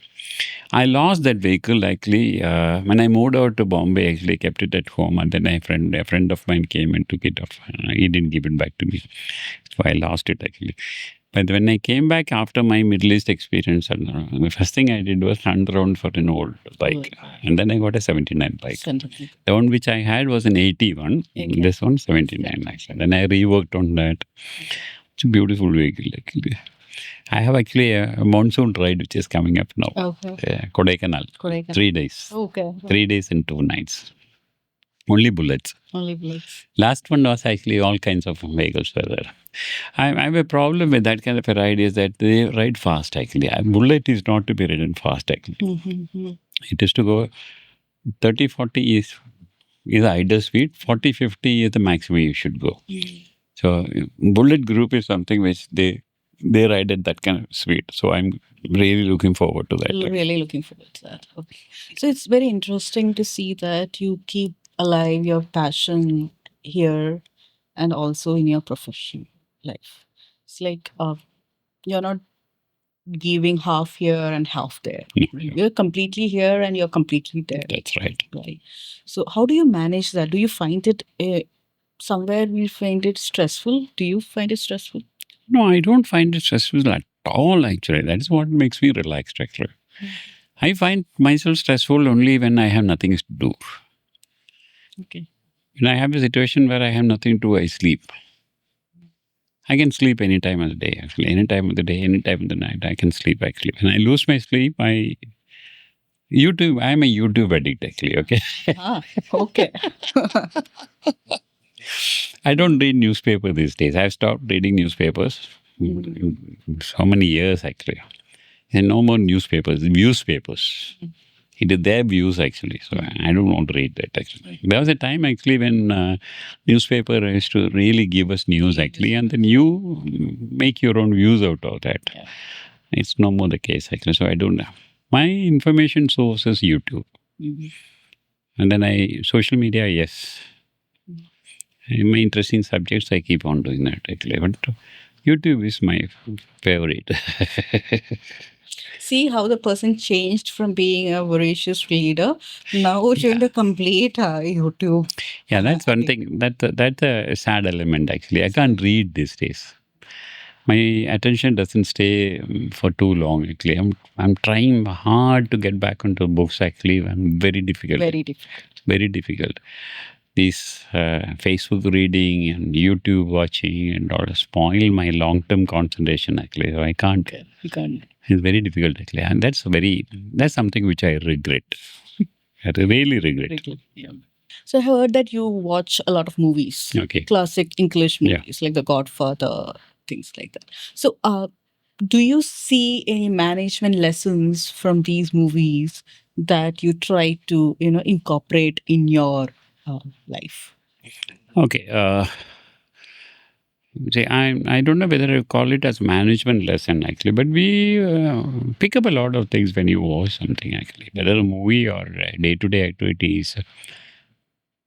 B: I lost that vehicle actually when I moved out to Bombay. Actually, kept it at home, and then a friend of mine came and took it off. He didn't give it back to me, so I lost it actually. But when I came back after my Middle East experience, the first thing I did was hunt around for an old bike, and then I got a 79 bike. The one which I had was an 81. Okay. This one 79 actually. Then I reworked on that. It's a beautiful vehicle actually. I have actually a monsoon ride which is coming up now. Okay. Kodaikanal. 3 days. Okay. 3 days and 2 nights. Only bullets. Last one was actually all kinds of vehicles were there. I have a problem with that kind of a ride is that they ride fast actually. A bullet is not to be ridden fast actually. It is to go 30, 40 is the ideal speed. 40, 50 is the maximum you should go. So bullet group is something which they ride at that kind of speed. So I'm really looking forward to that.
A: Really looking forward to that. Okay. So it's very interesting to see that you keep alive your passion here and also in your professional life. It's like you're not giving half here and half there. You're completely here and you're completely there.
B: That's right.
A: Right. So how do you manage that? Do you find it somewhere you find it stressful? Do you find it stressful?
B: No, I don't find it stressful at all, actually. That is what makes me relaxed, actually. I find myself stressful only when I have nothing to do.
A: Okay.
B: When I have a situation where I have nothing to do, I sleep. I can sleep any time of the day, actually. Any time of the day, any time of the night, I can sleep, actually. When I lose my sleep, I'm a YouTube addict, actually, okay?
A: Okay.
B: I don't read newspaper these days. I've stopped reading newspapers so many years, actually. And no more newspapers, viewspapers. It is their views, actually. So I don't want to read that, actually. There was a time, actually, when newspaper used to really give us news, actually, and then you make your own views out of that. Yeah. It's no more the case, actually. So I don't know. My information source is YouTube. And then social media, yes. In my interesting subjects, I keep on doing that, actually. But YouTube is my favorite.
A: See how the person changed from being a voracious reader now to the complete YouTube.
B: Yeah, that's one thing. That's a sad element, actually. I can't read these days. My attention doesn't stay for too long, actually. I'm trying hard to get back onto books, actually. I'm very difficult. Very difficult. These Facebook reading and YouTube watching and all spoil my long-term concentration, actually. So I can't.
A: You can't.
B: It's very difficult, actually. And that's something which I regret. I really regret.
A: Yeah. So I heard that you watch a lot of movies.
B: Okay.
A: Classic English movies like The Godfather, things like that. So do you see any management lessons from these movies that you try to, incorporate in your life?
B: Okay. See, I don't know whether I call it as management lesson, actually, but we pick up a lot of things when you watch something, actually, whether a movie or day-to-day activities.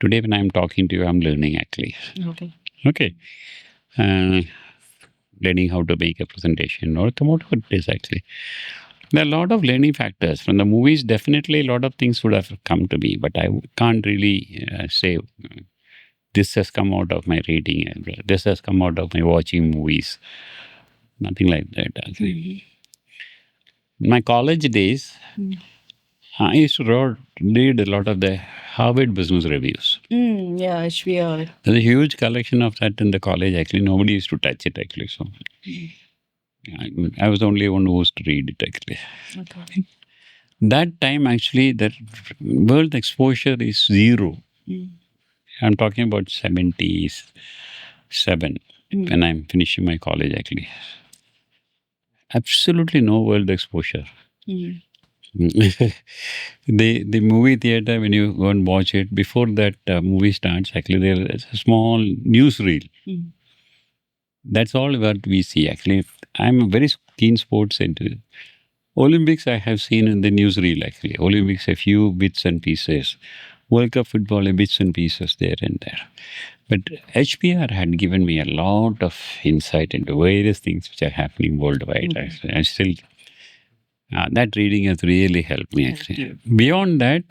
B: Today, when I'm talking to you, I'm learning, actually. Okay. Learning how to make a presentation or whatever it is, actually. There are a lot of learning factors. From the movies, definitely a lot of things would have come to me, but I can't really say this has come out of my reading, this has come out of my watching movies. Nothing like that, actually. My college days, I used to read a lot of the Harvard Business Reviews.
A: Yeah, HBR.
B: There's a huge collection of that in the college. Actually, nobody used to touch it. Actually, so I was the only one who used to read it. Actually,
A: Okay.
B: that time actually, the world exposure is zero. I'm talking about 77 when I'm finishing my college. Actually, absolutely no world exposure. The movie theater, when you go and watch it, before that movie starts, actually there is a small newsreel. That's all what we see. Actually, I'm a very keen sports into Olympics. I have seen in the newsreel. Actually, Olympics a few bits and pieces. World Cup football, a bits and pieces there and there. But HBR had given me a lot of insight into various things which are happening worldwide. I still that reading has really helped me actually. Beyond that,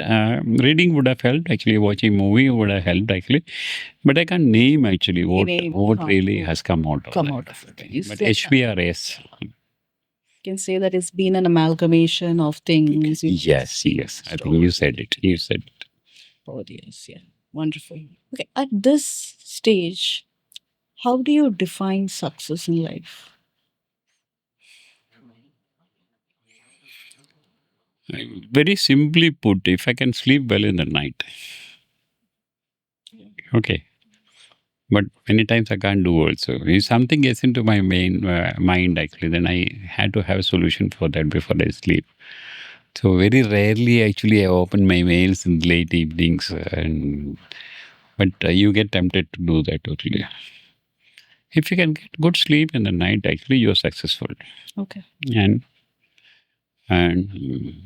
B: reading would have helped. Actually, watching movie would have helped actually, but I can't name actually what really has come out of that. But HBRS.
A: Can say that it's been an amalgamation of things.
B: Yes, yes. I think you said it. You said it.
A: Oh, yes, yeah. Wonderful. Okay, at this stage, how do you define success in life?
B: Very simply put, if I can sleep well in the night, okay. But many times I can't do also. If something gets into my main mind, actually, then I had to have a solution for that before I sleep. So very rarely, actually, I open my mails in late evenings, but you get tempted to do that totally. If you can get good sleep in the night, actually, you're successful.
A: Okay.
B: And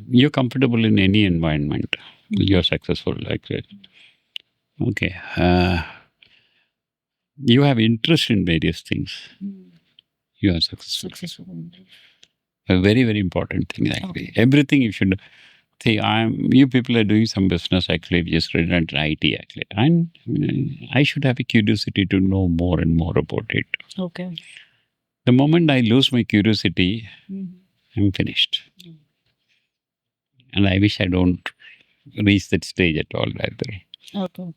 B: you're comfortable in any environment. You're successful like that. Okay. You have interest in various things. You are successful. A very, very important thing, actually. Okay. Everything you should see. You people are doing some business, actually, just read at IT, actually. And I should have a curiosity to know more and more about it.
A: Okay.
B: The moment I lose my curiosity, I'm finished. And I wish I don't reach that stage at all, either.
A: Okay.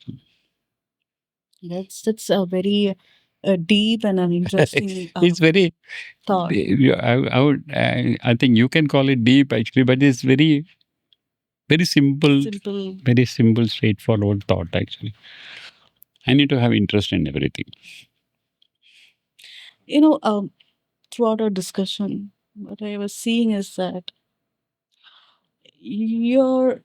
A: That's a very deep and an interesting
B: It's very
A: thought.
B: I think you can call it deep actually, but it's very, very simple, very simple, straightforward thought actually. I need to have interest in everything.
A: You know, throughout our discussion, what I was seeing is that you're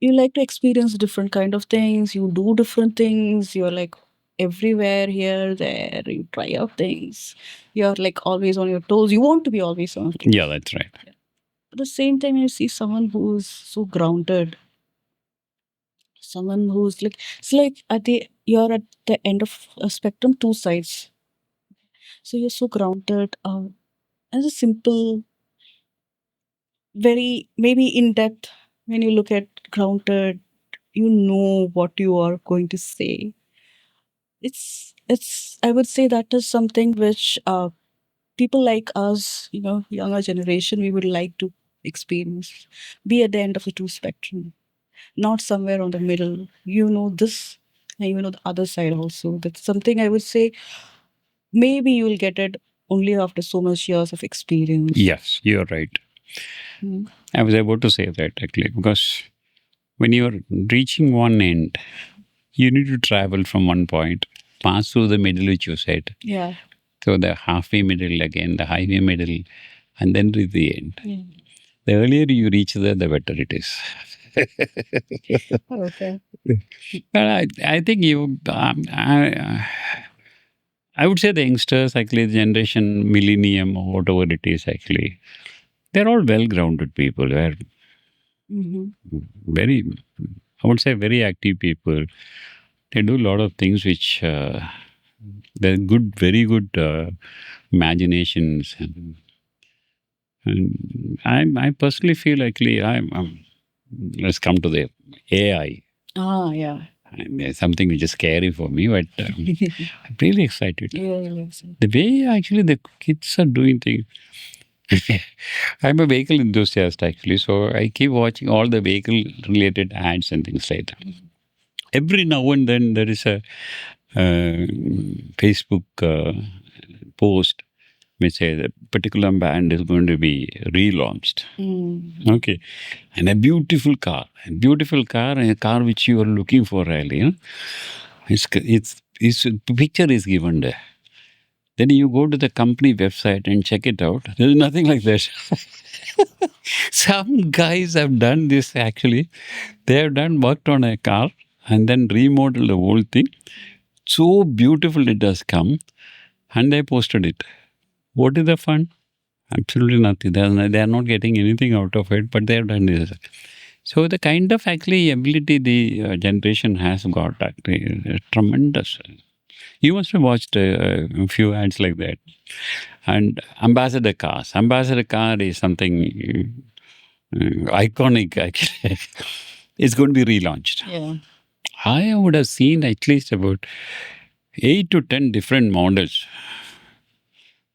A: you like to experience different kind of things. You do different things. You're like everywhere, here, there. You try out things. You're like always on your toes. You want to be always on your toes.
B: Yeah, that's right.
A: At the same time, you see someone who's so grounded. Someone who's like it's like you're at the end of a spectrum, two sides. So you're so grounded. As a simple, very maybe in depth. When you look at grounded, you know what you are going to say. It's I would say that is something which people like us, younger generation, we would like to experience. Be at the end of the two spectrum, not somewhere on the middle. You know this, and you know the other side also. That's something I would say. Maybe you will get it only after so much years of experience.
B: Yes, you're right. I was about to say that actually, because when you're reaching one end, you need to travel from one point, pass through the middle, which you said.
A: Yeah.
B: So the halfway middle again, the highway middle, and then reach the end.
A: Yeah.
B: The earlier you reach there, the better it is.
A: Okay.
B: But I think I would say the youngsters, actually, the generation millennium or whatever it is, actually, they're all well-grounded people. They're very, I would say, very active people. They do a lot of things which they're good, very good imaginations. And I personally feel actually, let's come to the AI.
A: Ah, yeah.
B: And there's something which is scary for me, but I'm really excited.
A: Yeah.
B: The way actually the kids are doing things. I'm a vehicle enthusiast actually, so I keep watching all the vehicle related ads and things like that. Every now and then there is a Facebook post which says a particular brand is going to be relaunched. Okay, and a beautiful car, and a car which you are looking for really. It's picture is given there. Then you go to the company website and check it out. There's nothing like that. Some guys have done this actually. They have done worked on a car and then remodeled the whole thing. So beautiful it has come, and they posted it. What is the fun? Absolutely nothing. They are not getting anything out of it, but they have done this. So the kind of actually ability the generation has got actually is tremendous. You must have watched a few ads like that. And ambassador cars. Ambassador car is something iconic actually. It's going to be relaunched.
A: Yeah.
B: I would have seen at least about 8 to 10 different models,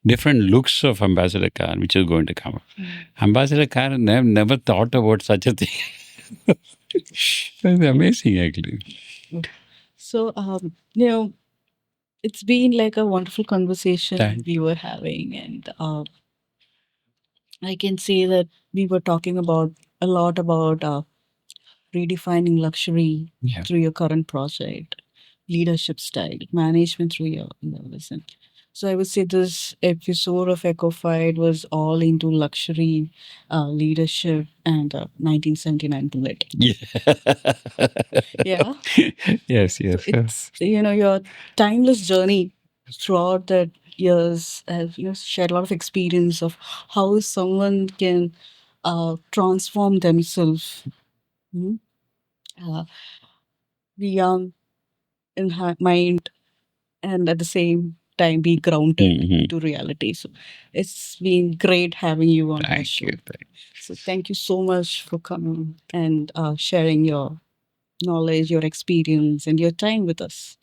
B: different looks of ambassador car, which is going to come. Ambassador car, I've never thought about such a thing. It's amazing, actually.
A: So, it's been like a wonderful conversation
B: Thank
A: we were having, and I can say that we were talking about a lot about redefining luxury
B: Yeah.
A: through your current project, leadership style, management through your listen. So I would say this episode of Echofied was all into luxury, leadership, and 1979 bullet.
B: Yeah.
A: Yeah.
B: Yes,
A: So
B: yes, yes.
A: it's your timeless journey throughout the years has shared a lot of experience of how someone can transform themselves, mhm, uh, be young in mind, and at the same time be grounded
B: Mhm.
A: to reality. So it's been great having you on our
B: Thank
A: show.
B: you.
A: So thank you so much for coming and sharing your knowledge, your experience, and your time with us.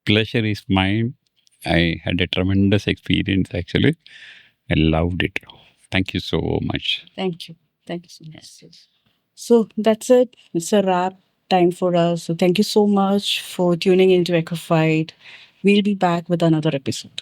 B: Pleasure is mine. I had a tremendous experience actually. I loved it. Thank you so much.
A: Thank you. Thank you so much. So that's it. It's a wrap time for us. So thank you so much for tuning into Echofied. We'll be back with another episode.